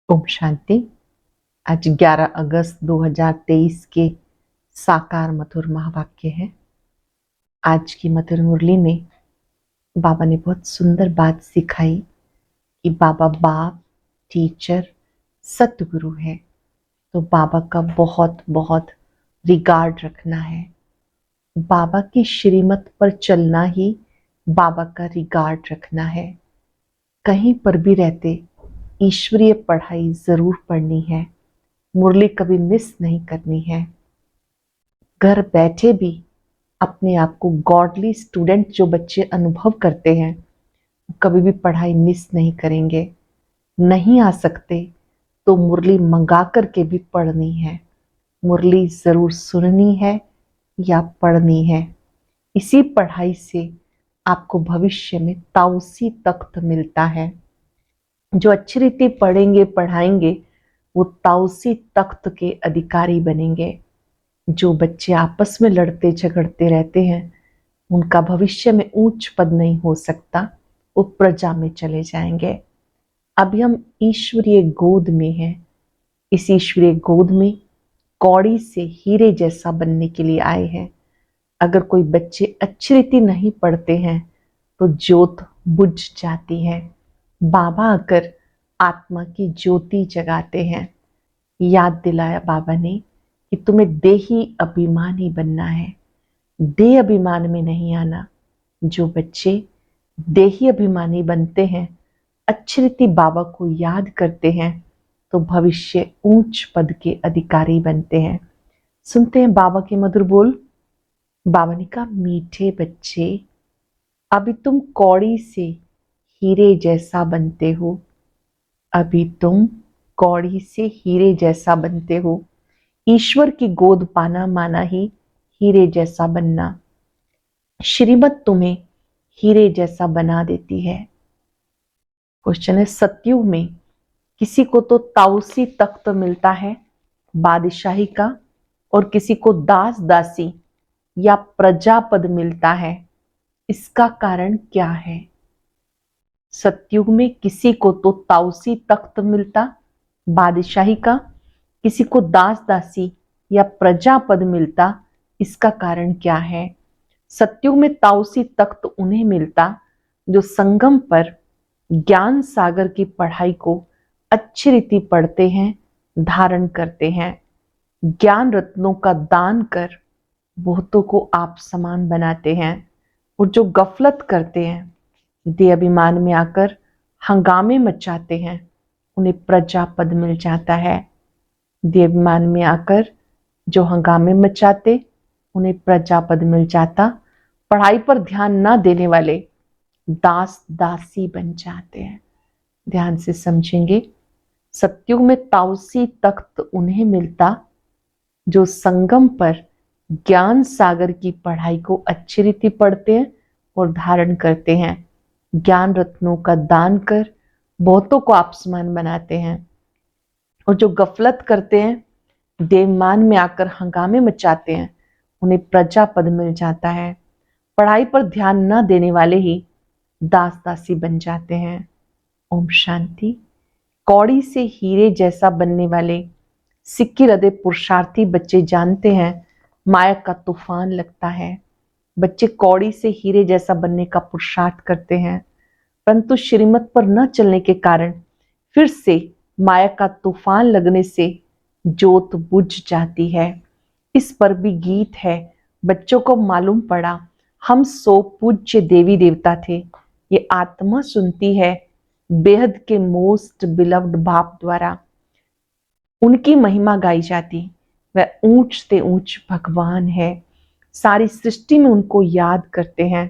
ओम शांति। आज 11 अगस्त 2023 के साकार मधुर महावाक्य है। आज की मधुर मुरली में बाबा ने बहुत सुंदर बात सिखाई कि बाबा बाप, टीचर, सतगुरु है, तो बाबा का बहुत बहुत रिगार्ड रखना है। बाबा की श्रीमत पर चलना ही बाबा का रिगार्ड रखना है। कहीं पर भी रहते ईश्वरीय पढ़ाई जरूर पढ़नी है, मुरली कभी मिस नहीं करनी है। घर बैठे भी अपने आप को गॉडली स्टूडेंट जो बच्चे अनुभव करते हैं, कभी भी पढ़ाई मिस नहीं करेंगे। नहीं आ सकते तो मुरली मंगा करके भी पढ़नी है, मुरली जरूर सुननी है या पढ़नी है। इसी पढ़ाई से आपको भविष्य में ताउसी तख्त मिलता है। जो अच्छी रीति पढ़ेंगे पढ़ाएंगे वो ताउसी तख्त के अधिकारी बनेंगे। जो बच्चे आपस में लड़ते झगड़ते रहते हैं उनका भविष्य में ऊंच पद नहीं हो सकता, वो प्रजा में चले जाएंगे। अभी हम ईश्वरीय गोद में हैं। इस ईश्वरीय गोद में कौड़ी से हीरे जैसा बनने के लिए आए हैं। अगर कोई बच्चे अच्छी रीति नहीं पढ़ते हैं तो ज्योत बुझ जाती है। बाबा आकर आत्मा की ज्योति जगाते हैं। याद दिलाया बाबा ने कि तुम्हें देही अभिमानी बनना है, देह अभिमान में नहीं आना। जो बच्चे देही अभिमानी बनते हैं, अच्छी रीति बाबा को याद करते हैं, तो भविष्य ऊंच पद के अधिकारी बनते हैं। सुनते हैं बाबा के मधुर बोल। बाबा ने कहा, मीठे बच्चे, अभी तुम कौड़ी से हीरे जैसा बनते हो। अभी तुम कौड़ी से हीरे जैसा बनते हो। ईश्वर की गोद पाना माना ही हीरे जैसा बनना। श्रीमत तुम्हें हीरे जैसा बना देती है। क्वेश्चन है, सतयुग में किसी को तो ताउसी तख्त मिलता है बादशाही का, और किसी को दास दासी या प्रजा पद मिलता है। इसका कारण क्या है? सतयुग में किसी को तो ताउसी तख्त मिलता बादशाही का, किसी को दास दासी या प्रजा पद मिलता। इसका कारण क्या है? सतयुग में ताउसी तख्त उन्हें मिलता जो संगम पर ज्ञान सागर की पढ़ाई को अच्छी रीति पढ़ते हैं, धारण करते हैं। ज्ञान रत्नों का दान कर बहुतों को आप समान बनाते हैं। और जो गफलत करते हैं, देह अभिमान में आकर हंगामे मचाते हैं, उन्हें प्रजा पद मिल जाता है। देह अभिमान में आकर जो हंगामे मचाते उन्हें प्रजा पद मिल जाता। पढ़ाई पर ध्यान न देने वाले दास दासी बन जाते हैं। ध्यान से समझेंगे। सतयुग में ताउसी तख्त उन्हें मिलता जो संगम पर ज्ञान सागर की पढ़ाई को अच्छी रीति पढ़ते हैं और धारण करते हैं। ज्ञान रत्नों का दान कर बहुतों को आप समान बनाते हैं। और जो गफलत करते हैं, देवमान में आकर हंगामे मचाते हैं, उन्हें प्रजा पद मिल जाता है। पढ़ाई पर ध्यान न देने वाले ही दास दासी बन जाते हैं। ओम शांति। कौड़ी से हीरे जैसा बनने वाले सिक्की हृदय पुरुषार्थी बच्चे जानते हैं माया का तूफान लगता है। बच्चे कौड़ी से हीरे जैसा बनने का पुरुषार्थ करते हैं, परंतु श्रीमत पर न चलने के कारण फिर से माया का तूफान लगने से ज्योत बुझ जाती है। इस पर भी गीत है। बच्चों को मालूम पड़ा हम 100 पूज्य देवी देवता थे। ये आत्मा सुनती है बेहद के मोस्ट बिलव्ड बाप द्वारा उनकी महिमा गाई जाती। वह ऊंच से ऊंच भगवान है। सारी सृष्टि में उनको याद करते हैं,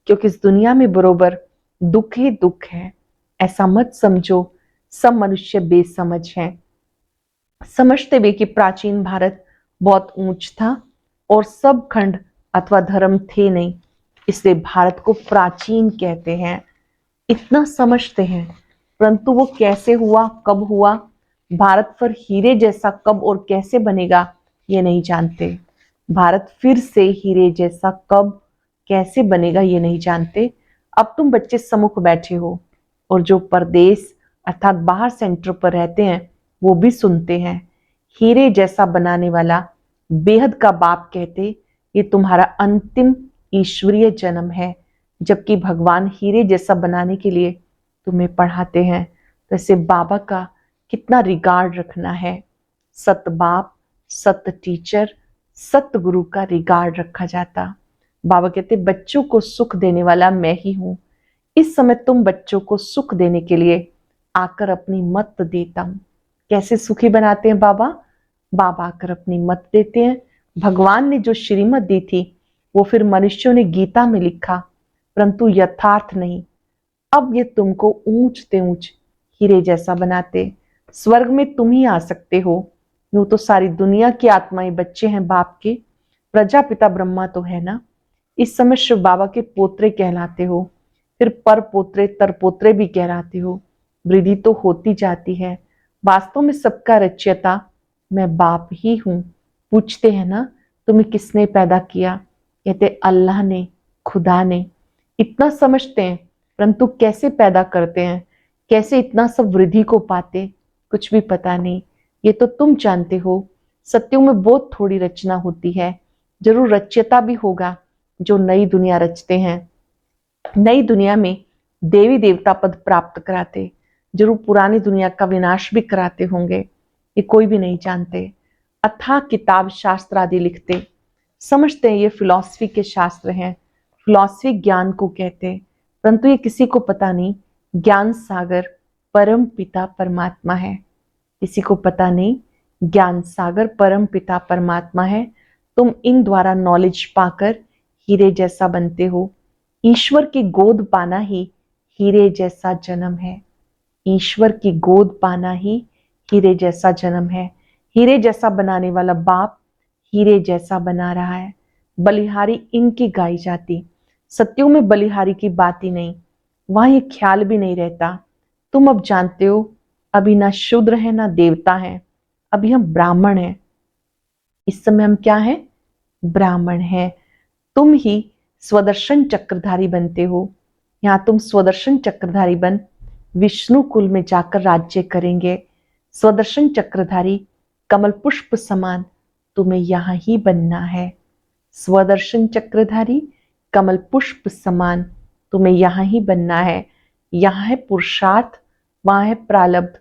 क्योंकि इस दुनिया में बरोबर दुख ही दुख है। ऐसा मत समझो सब मनुष्य बेसमझ हैं। समझते हुए कि प्राचीन भारत बहुत ऊंच था और सब खंड अथवा धर्म थे नहीं, इसलिए भारत को प्राचीन कहते हैं। इतना समझते हैं, परंतु वो कैसे हुआ, कब हुआ, भारत पर हीरे जैसा कब और कैसे बनेगा, ये नहीं जानते। भारत फिर से हीरे जैसा कब कैसे बनेगा ये नहीं जानते। अब तुम बच्चे सम्मुख बैठे हो और जो परदेश अर्थात बाहर सेंटर पर रहते हैं वो भी सुनते हैं। हीरे जैसा बनाने वाला बेहद का बाप कहते ये तुम्हारा अंतिम ईश्वरीय जन्म है, जबकि भगवान हीरे जैसा बनाने के लिए तुम्हें पढ़ाते हैं। तो ऐसे बाबा का कितना रिगार्ड रखना है। सत बाप, सत टीचर, सत गुरु का रिगार्ड रखा जाता। बाबा कहते बच्चों को सुख देने वाला मैं ही हूं। इस समय तुम बच्चों को सुख देने के लिए आकर अपनी मत देता हूं। कैसे सुखी बनाते हैं बाबा? बाबा आकर अपनी मत देते हैं। भगवान ने जो श्रीमत दी थी वो फिर मनुष्यों ने गीता में लिखा, परंतु यथार्थ नहीं। अब ये तुमको ऊंचते ऊंच हीरे जैसा बनाते। स्वर्ग में तुम ही आ सकते हो। यूं तो सारी दुनिया की आत्माएं बच्चे हैं बाप के। प्रजापिता ब्रह्मा तो है ना। इस समय शिव बाबा के पोत्रे कहलाते हो, फिर पर पोत्रे तर पोत्रे भी कहलाते हो। वृद्धि तो होती जाती है। वास्तव में सबका रचयिता मैं बाप ही हूं। पूछते हैं ना तुम्हें किसने पैदा किया? कहते अल्लाह ने, खुदा ने। इतना समझते हैं, परंतु कैसे पैदा करते हैं, कैसे इतना सब वृद्धि को पाते, कुछ भी पता नहीं। ये तो तुम जानते हो। सत्यों में बहुत थोड़ी रचना होती है। जरूर रचयिता भी होगा जो नई दुनिया रचते हैं। नई दुनिया में देवी देवता पद प्राप्त कराते, जरूर पुरानी दुनिया का विनाश भी कराते होंगे। ये कोई भी नहीं जानते। अथाह किताब शास्त्र आदि लिखते, समझते हैं ये फिलॉसफी के शास्त्र हैं। फिलॉसफी ज्ञान को कहते, परंतु ये किसी को पता नहीं ज्ञान सागर परम पिता परमात्मा है। किसी को पता नहीं ज्ञान सागर परम पिता परमात्मा है। तुम इन द्वारा नॉलेज पाकर हीरे जैसा बनते हो। ईश्वर की गोद पाना ही हीरे जैसा जन्म है। ईश्वर की गोद पाना ही हीरे जैसा जन्म है। हीरे जैसा बनाने वाला बाप हीरे जैसा बना रहा है। बलिहारी इनकी गाई जाती। सत्यों में बलिहारी की बात ही नहीं, वहां ये ख्याल भी नहीं रहता। तुम अब जानते हो अभी ना शूद्र है ना देवता है, अभी हम ब्राह्मण हैं। इस समय हम क्या हैं? ब्राह्मण हैं। तुम ही स्वदर्शन चक्रधारी बनते हो। यहां तुम स्वदर्शन चक्रधारी बन विष्णु कुल में जाकर राज्य करेंगे। स्वदर्शन चक्रधारी कमल पुष्प समान तुम्हें यहां ही बनना है। स्वदर्शन चक्रधारी कमल पुष्प समान तुम्हें यहां ही बनना है। यहां है पुरुषार्थ, वहां है प्रारब्ध।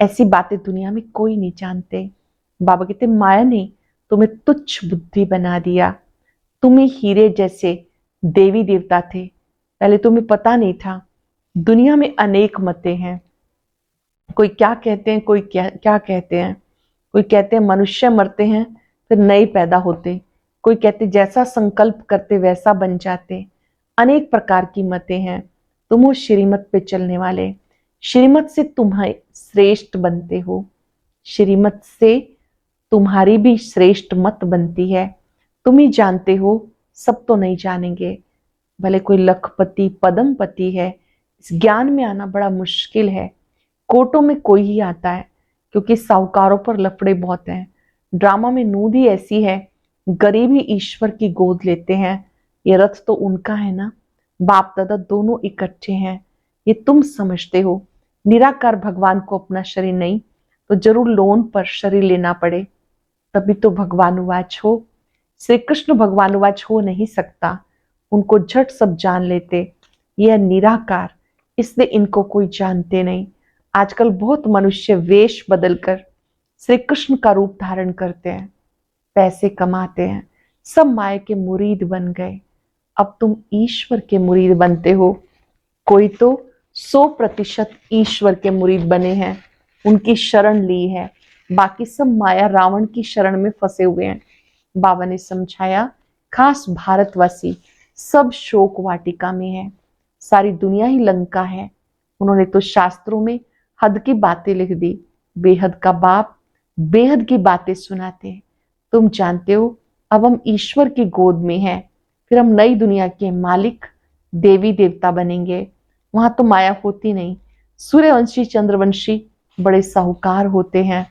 ऐसी बातें दुनिया में कोई नहीं जानते। बाबा कहते माया ने तुम्हें तुच्छ बुद्धि बना दिया। तुम ही हीरे जैसे देवी देवता थे, पहले तुम्हें पता नहीं था। दुनिया में अनेक मतें हैं। कोई क्या कहते हैं, कोई क्या क्या कहते हैं। कोई कहते हैं मनुष्य मरते हैं फिर नए पैदा होते। कोई कहते जैसा संकल्प करते वैसा बन जाते। अनेक प्रकार की मतें हैं। तुम हो श्रीमत पे चलने वाले। श्रीमत से तुम्हें श्रेष्ठ बनते हो। श्रीमत से तुम्हारी भी श्रेष्ठ मत बनती है। तुम ही जानते हो, सब तो नहीं जानेंगे। भले कोई लखपति पदमपति है, इस ज्ञान में आना बड़ा मुश्किल है। कोर्टों में कोई ही आता है, क्योंकि साहूकारों पर लफड़े बहुत हैं। ड्रामा में नूंद ही ऐसी है, गरीब ही ईश्वर की गोद लेते हैं। ये रथ तो उनका है ना, बाप दादा दोनों इकट्ठे हैं। ये तुम समझते हो। निराकार भगवान को अपना शरीर नहीं तो जरूर लोन पर शरीर लेना पड़े, तभी तो भगवानुवाच हो। श्री कृष्ण भगवानुवाच हो नहीं सकता, उनको झट सब जान लेते। यह निराकार, इसलिए इनको कोई जानते नहीं। आजकल बहुत मनुष्य वेश बदलकर श्री कृष्ण का रूप धारण करते हैं, पैसे कमाते हैं, सब माया के मुरीद बन गए। अब तुम ईश्वर के मुरीद बनते हो। कोई तो 100% ईश्वर के मुरीद बने हैं, उनकी शरण ली है। बाकी सब माया रावण की शरण में फंसे हुए हैं। बाबा ने समझाया, खास भारतवासी सब शोक वाटिका में है। सारी दुनिया ही लंका है। उन्होंने तो शास्त्रों में हद की बातें लिख दी। बेहद का बाप बेहद की बातें सुनाते। तुम जानते हो अब हम ईश्वर की गोद में हैं, फिर हम नई दुनिया के मालिक देवी देवता बनेंगे। वहां तो माया होती नहीं। सूर्यवंशी चंद्रवंशी बड़े साहूकार होते हैं।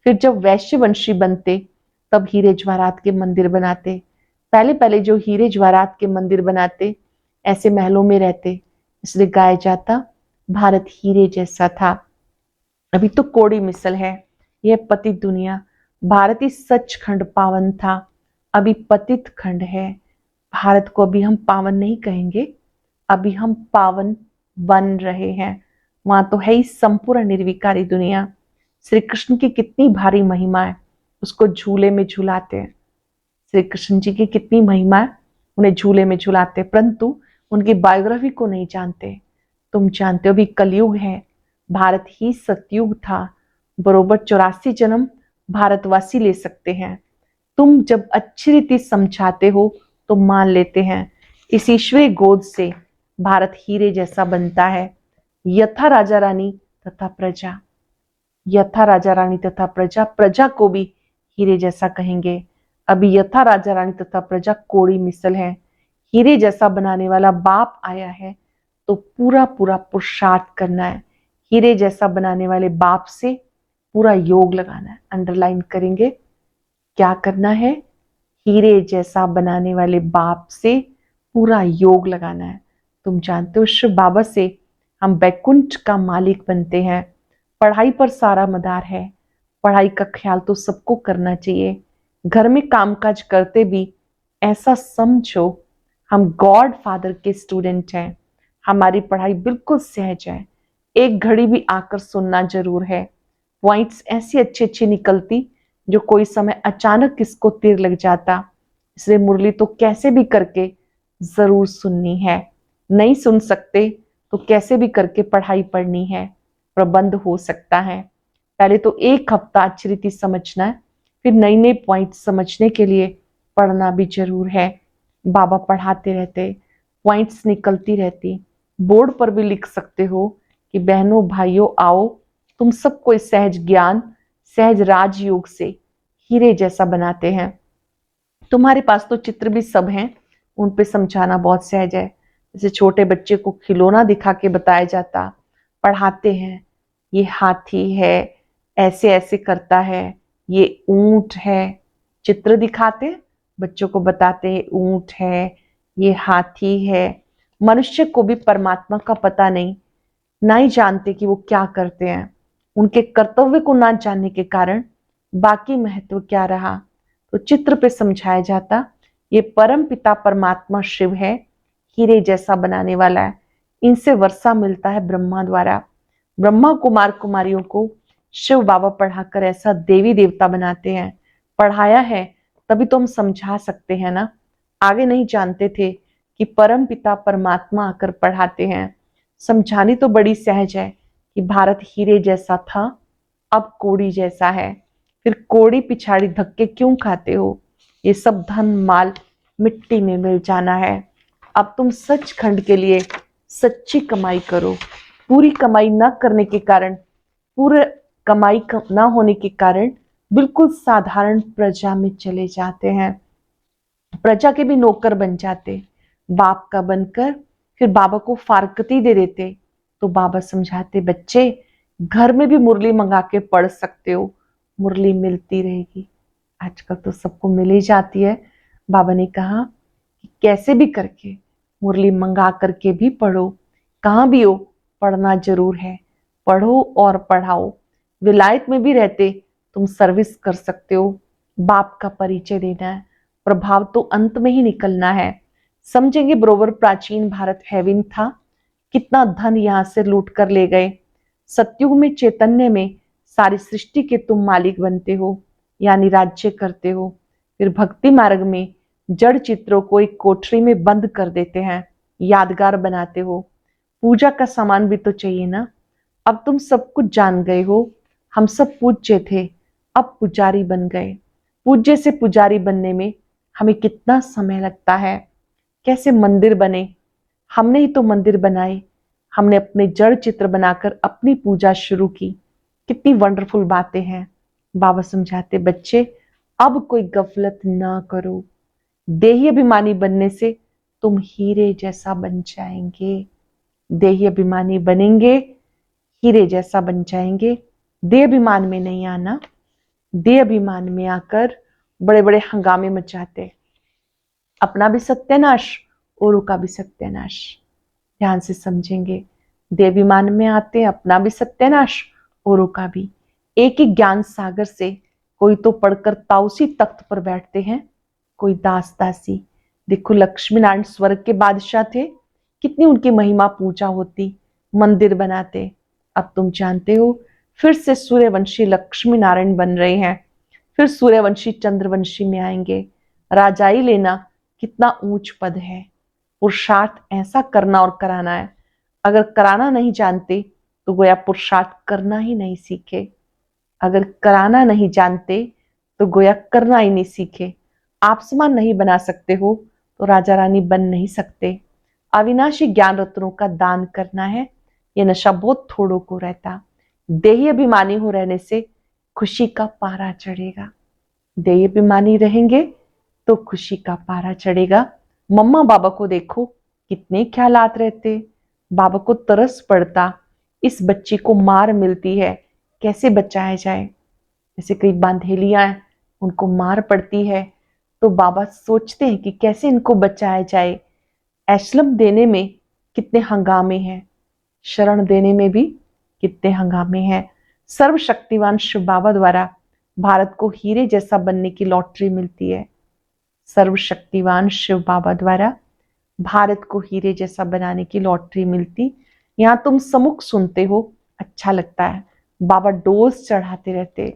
फिर जब वैश्यवंशी बनते तब हीरे ज्वारात के मंदिर बनाते। पहले पहले जो हीरे ज्वारात के मंदिर बनाते ऐसे महलों में रहते, इसलिए गाया जाता भारत हीरे जैसा था। अभी तो कोड़ी मिसल है, यह पतित दुनिया। भारत ही सचखंड पावन था, अभी पतित खंड है। भारत को अभी हम पावन नहीं कहेंगे, अभी हम पावन बन रहे हैं। वहां तो है ही संपूर्ण निर्विकारी दुनिया। श्री कृष्ण की कितनी भारी महिमा है, उसको झूले में झूलाते हैं। श्री कृष्ण जी की कितनी महिमा है, उन्हें झूले में झूलाते, परंतु उनकी बायोग्राफी को नहीं जानते। तुम जानते हो भी कलयुग है, भारत ही सतयुग था। बरोबर 84 जन्म भारतवासी ले सकते हैं। तुम जब अच्छी रीति समझाते हो तो मान लेते हैं। इस ईश्वरीय गोद से भारत हीरे जैसा बनता है। यथा राजा रानी तथा प्रजा, यथा राजा रानी तथा प्रजा, प्रजा को भी हीरे जैसा कहेंगे। अभी यथा राजा रानी तथा प्रजा कोड़ी मिसल है। हीरे जैसा बनाने वाला बाप आया है, तो पूरा पूरा पुरुषार्थ करना है। हीरे जैसा बनाने वाले बाप से पूरा योग लगाना है। अंडरलाइन करेंगे, क्या करना है? हीरे जैसा बनाने वाले बाप से पूरा योग लगाना है। तुम जानते हो शिव बाबा से हम बैकुंठ का मालिक बनते हैं। पढ़ाई पर सारा मदार है, पढ़ाई का ख्याल तो सबको करना चाहिए। घर में कामकाज करते भी ऐसा समझो हम गॉड फादर के स्टूडेंट हैं। हमारी पढ़ाई बिल्कुल सहज है, एक घड़ी भी आकर सुनना जरूर है। पॉइंट्स ऐसी अच्छी अच्छी निकलती जो कोई समय अचानक किसको तीर लग जाता। इसलिए मुरली तो कैसे भी करके जरूर सुननी है। नहीं सुन सकते तो कैसे भी करके पढ़ाई पढ़नी है, प्रबंध हो सकता है। पहले तो एक हफ्ता अच्छी रीति समझना है, फिर नए नए पॉइंट समझने के लिए पढ़ना भी जरूर है। बाबा पढ़ाते रहते, पॉइंट्स निकलती रहती। बोर्ड पर भी लिख सकते हो कि बहनों भाइयों आओ, तुम सबको इस सहज ज्ञान सहज राजयोग से हीरे जैसा बनाते हैं। तुम्हारे पास तो चित्र भी सब हैं, उन पे समझाना बहुत सहज है। जैसे छोटे बच्चे को खिलौना दिखा के बताया जाता, पढ़ाते हैं। ये हाथी है, ऐसे ऐसे करता है, ये ऊंट है, चित्र दिखाते, बच्चों को बताते हैं ऊंट है, ये हाथी है। मनुष्य को भी परमात्मा का पता नहीं, ना ही जानते कि वो क्या करते हैं। उनके कर्तव्य को ना जानने के कारण बाकी महत्व क्या रहा, तो चित्र पे समझाया जाता। ये परम पिता परमात्मा शिव है, हीरे जैसा बनाने वाला है। इनसे वर्षा मिलता है ब्रह्मा द्वारा। ब्रह्मा कुमार कुमारियों को शिव बाबा पढ़ाकर ऐसा देवी देवता बनाते हैं। पढ़ाया है तभी तो हम समझा सकते हैं ना। आगे नहीं जानते थे कि परम पिता परमात्मा आकर पढ़ाते हैं। समझानी तो बड़ी सहज है कि भारत हीरे जैसा था, अब कोड़ी जैसा है। फिर कोड़ी पिछाड़ी धक्के क्यों खाते हो? ये सब धन माल मिट्टी में मिल जाना है। अब तुम सचखंड के लिए सच्ची कमाई करो। पूरी कमाई न करने के कारण, पूरे कमाई न होने के कारण बिल्कुल साधारण प्रजा में चले जाते हैं। प्रजा के भी नौकर बन जाते, बाप का बनकर फिर बाबा को फारकती दे देते। तो बाबा समझाते, बच्चे घर में भी मुरली मंगा के पढ़ सकते हो, मुरली मिलती रहेगी। आजकल तो सबको मिल ही जाती है। बाबा ने कहा कि कैसे भी करके मुरली मंगा करके भी पढ़ो, कहाँ भी हो पढ़ना जरूर है। पढ़ो और पढ़ाओ। विलायत में भी रहते तुम सर्विस कर सकते हो। बाप का परिचय देना है, प्रभाव तो अंत में ही निकलना है। समझेंगे बरोबर प्राचीन भारत हेवन था, कितना धन यहां से लूट कर ले गए। सतयुग में चैतन्य में सारी सृष्टि के तुम मालिक बनते हो, यानी राज्य करते हो। फिर भक्ति मार्ग में जड़ चित्रों को एक कोठरी में बंद कर देते हैं, यादगार बनाते हो। पूजा का सामान भी तो चाहिए ना। अब तुम सब कुछ जान गए हो। हम सब पूज्य थे, अब पुजारी बन गए। पूज्य से पुजारी बनने में हमें कितना समय लगता है। कैसे मंदिर बने, हमने ही तो मंदिर बनाए। हमने अपने जड़ चित्र बनाकर अपनी पूजा शुरू की। कितनी वंडरफुल बातें हैं। बाबा समझाते, बच्चे अब कोई गफलत ना करो। देही अभिमानी बनने से तुम हीरे जैसा बन जाएंगे। देही अभिमानी बनेंगे, हीरे जैसा बन जाएंगे। देह अभिमान में नहीं आना। देह अभिमान में आकर बड़े बड़े हंगामे मचाते, अपना भी सत्यानाश औरों का भी सत्यानाश। ध्यान से समझेंगे, देह अभिमान में आते अपना भी सत्यानाश औरों का भी। एक ही ज्ञान सागर से कोई तो पढ़कर ताउसी तख्त पर बैठते हैं, कोई दास दासी। देखो लक्ष्मी नारायण स्वर्ग के बादशाह थे, कितनी उनकी महिमा पूजा होती, मंदिर बनाते। अब तुम जानते हो फिर से सूर्यवंशी लक्ष्मी नारायण बन रहे हैं, फिर सूर्यवंशी चंद्रवंशी में आएंगे। राजाई लेना कितना ऊंच पद है। पुरुषार्थ ऐसा करना और कराना है। अगर कराना नहीं जानते तो गोया पुरुषार्थ करना ही नहीं सीखे। अगर कराना नहीं जानते तो गोया करना ही नहीं सीखे। आप समान नहीं बना सकते हो तो राजा रानी बन नहीं सकते। अविनाशी ज्ञान रत्नों का दान करना है, यह नशा बहुत थोड़ों को रहता। देही अभिमानी हो रहने से खुशी का पारा चढ़ेगा। देही अभिमानी रहेंगे तो खुशी का पारा चढ़ेगा। मम्मा बाबा को देखो कितने ख्यालात रहते। बाबा को तरस पड़ता, इस बच्ची को मार मिलती है, कैसे बचाया जाए। जैसे कई बांधेलियां हैं, उनको मार पड़ती है तो बाबा सोचते हैं कि कैसे इनको बचाया जाए। एशलम देने में कितने हंगामे हैं, शरण देने में भी कितने हंगामे हैं। सर्वशक्तिवान शिव बाबा द्वारा भारत को हीरे जैसा बनने की लॉटरी मिलती है। सर्वशक्तिवान शिव बाबा द्वारा भारत को हीरे जैसा बनाने की लॉटरी मिलती। यहां तुम समुख सुनते हो, अच्छा लगता है। बाबा डोज चढ़ाते रहते,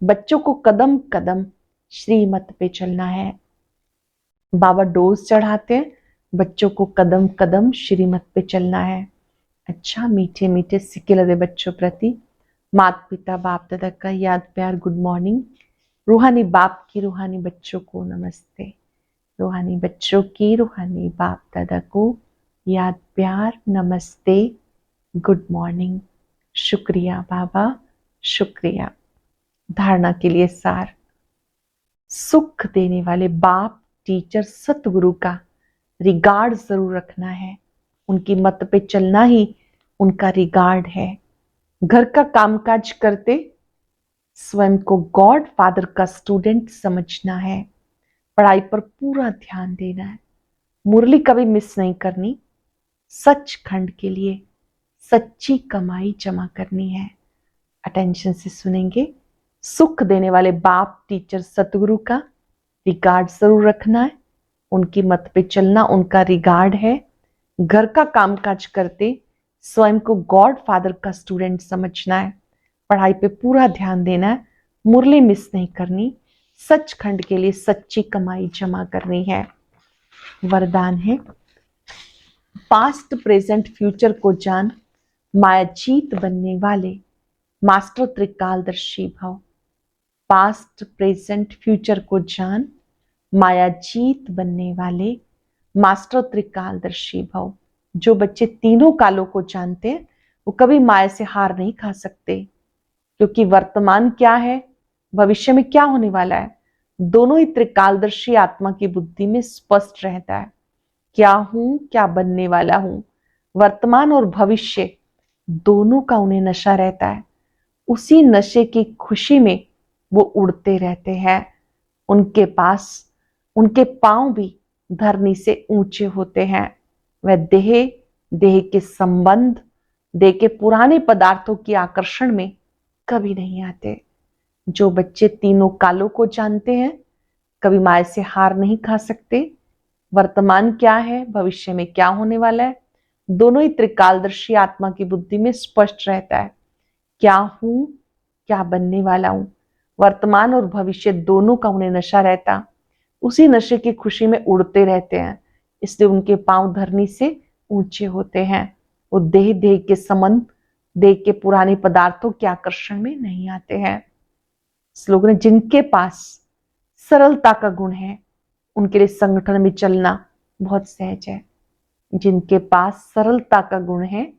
बच्चों को कदम कदम श्रीमत पे चलना है। बाबा डोज चढ़ाते हैं, बच्चों को कदम कदम श्रीमत पे चलना है। अच्छा, मीठे मीठे सिक्के लगे बच्चों प्रति माता पिता बाप दादा का याद प्यार गुड मॉर्निंग। रूहानी बाप की रूहानी बच्चों को नमस्ते। रूहानी बच्चों की रूहानी बाप दादा को याद प्यार नमस्ते गुड मॉर्निंग। शुक्रिया बाबा, शुक्रिया। धारणा के लिए सार। सुख देने वाले बाप टीचर सतगुरु का रिगार्ड जरूर रखना है। उनकी मत पे चलना ही उनका रिगार्ड है। घर का कामकाज करते स्वयं को गॉड फादर का स्टूडेंट समझना है। पढ़ाई पर पूरा ध्यान देना है। मुरली कभी मिस नहीं करनी। सचखंड के लिए सच्ची कमाई जमा करनी है। अटेंशन से सुनेंगे। सुख देने वाले बाप टीचर सतगुरु का रिगार्ड जरूर रखना है। उनकी मत पे चलना उनका रिगार्ड है। घर का कामकाज करते स्वयं को गॉड फादर का स्टूडेंट समझना है। पढ़ाई पे पूरा ध्यान देना है। मुरली मिस नहीं करनी। सचखंड के लिए सच्ची कमाई जमा करनी है। वरदान है, पास्ट प्रेजेंट फ्यूचर को जान मायाजीत बनने वाले मास्टर त्रिकालदर्शी भव। पास्ट प्रेजेंट फ्यूचर को जान मायाजीत बनने वाले मास्टर त्रिकालदर्शी भव। जो बच्चे तीनों कालों को जानते हैं वो कभी माया से हार नहीं खा सकते, क्योंकि वर्तमान क्या है, भविष्य में क्या होने वाला है, दोनों ही त्रिकालदर्शी आत्मा की बुद्धि में स्पष्ट रहता है। क्या हूं, क्या बनने वाला हूं, वर्तमान और भविष्य दोनों का उन्हें नशा रहता है। उसी नशे की खुशी में वो उड़ते रहते हैं। उनके पास उनके पांव भी धरनी से ऊंचे होते हैं। वह देह के संबंध, देह के पुराने पदार्थों की आकर्षण में कभी नहीं आते। जो बच्चे तीनों कालों को जानते हैं कभी माया से हार नहीं खा सकते। वर्तमान क्या है, भविष्य में क्या होने वाला है, दोनों ही त्रिकालदर्शी आत्मा की बुद्धि में स्पष्ट रहता है। क्या हूं, क्या बनने वाला हूं, वर्तमान और भविष्य दोनों का उन्हें नशा रहता। उसी नशे की खुशी में उड़ते रहते हैं, इसलिए उनके पांव धरनी से ऊंचे होते हैं। वो देह के संबंध, देह के पुराने पदार्थों के आकर्षण में नहीं आते हैं। स्लोगन, जिनके पास सरलता का गुण है उनके लिए संगठन में चलना बहुत सहज है। जिनके पास सरलता का गुण है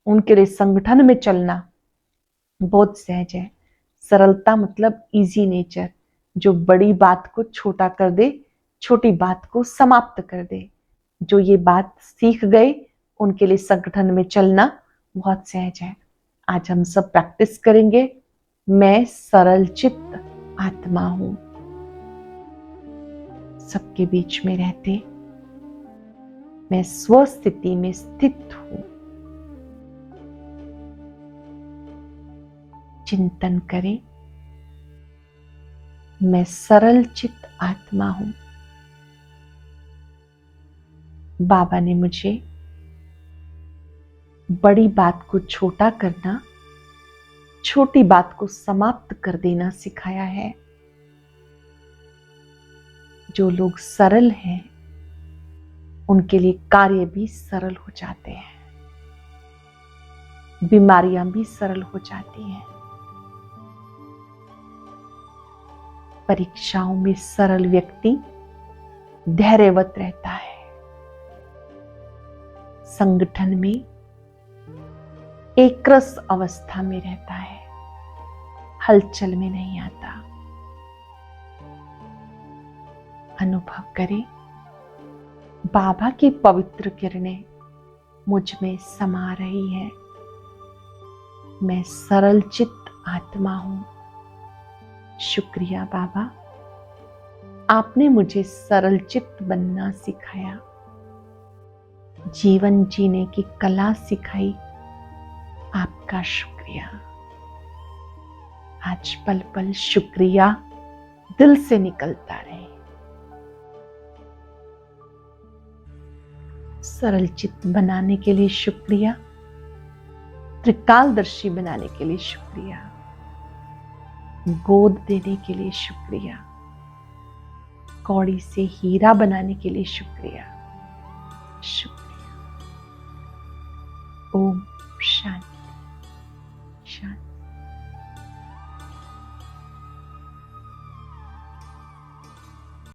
उनके लिए संगठन में चलना बहुत सहज है। सरलता मतलब इजी नेचर, जो बड़ी बात को छोटा कर दे, छोटी बात को समाप्त कर दे। जो ये बात सीख गए उनके लिए संगठन में चलना बहुत सहज है। आज हम सब प्रैक्टिस करेंगे। मैं सरल चित्त आत्मा हूं, सबके बीच में रहते मैं स्वस्थिति में स्थित हूं। चिंतन करें, मैं सरल चित्त आत्मा हूं। बाबा ने मुझे बड़ी बात को छोटा करना, छोटी बात को समाप्त कर देना सिखाया है। जो लोग सरल हैं उनके लिए कार्य भी सरल हो जाते हैं, बीमारियां भी सरल हो जाती हैं। परीक्षाओं में सरल व्यक्ति धैर्यवत रहता है, संगठन में एक रस अवस्था में रहता है, हलचल में नहीं आता। अनुभव करें, बाबा की पवित्र किरणें मुझ में समा रही है। मैं सरल चित्त आत्मा हूं। शुक्रिया बाबा, आपने मुझे सरल चित्त बनना सिखाया, जीवन जीने की कला सिखाई। आपका शुक्रिया। आज पल पल शुक्रिया दिल से निकलता रहे। सरल चित्त बनाने के लिए शुक्रिया, त्रिकालदर्शी बनाने के लिए शुक्रिया, गोद देने के लिए शुक्रिया, कौड़ी से हीरा बनाने के लिए शुक्रिया। शुक्रिया। ओम शांति।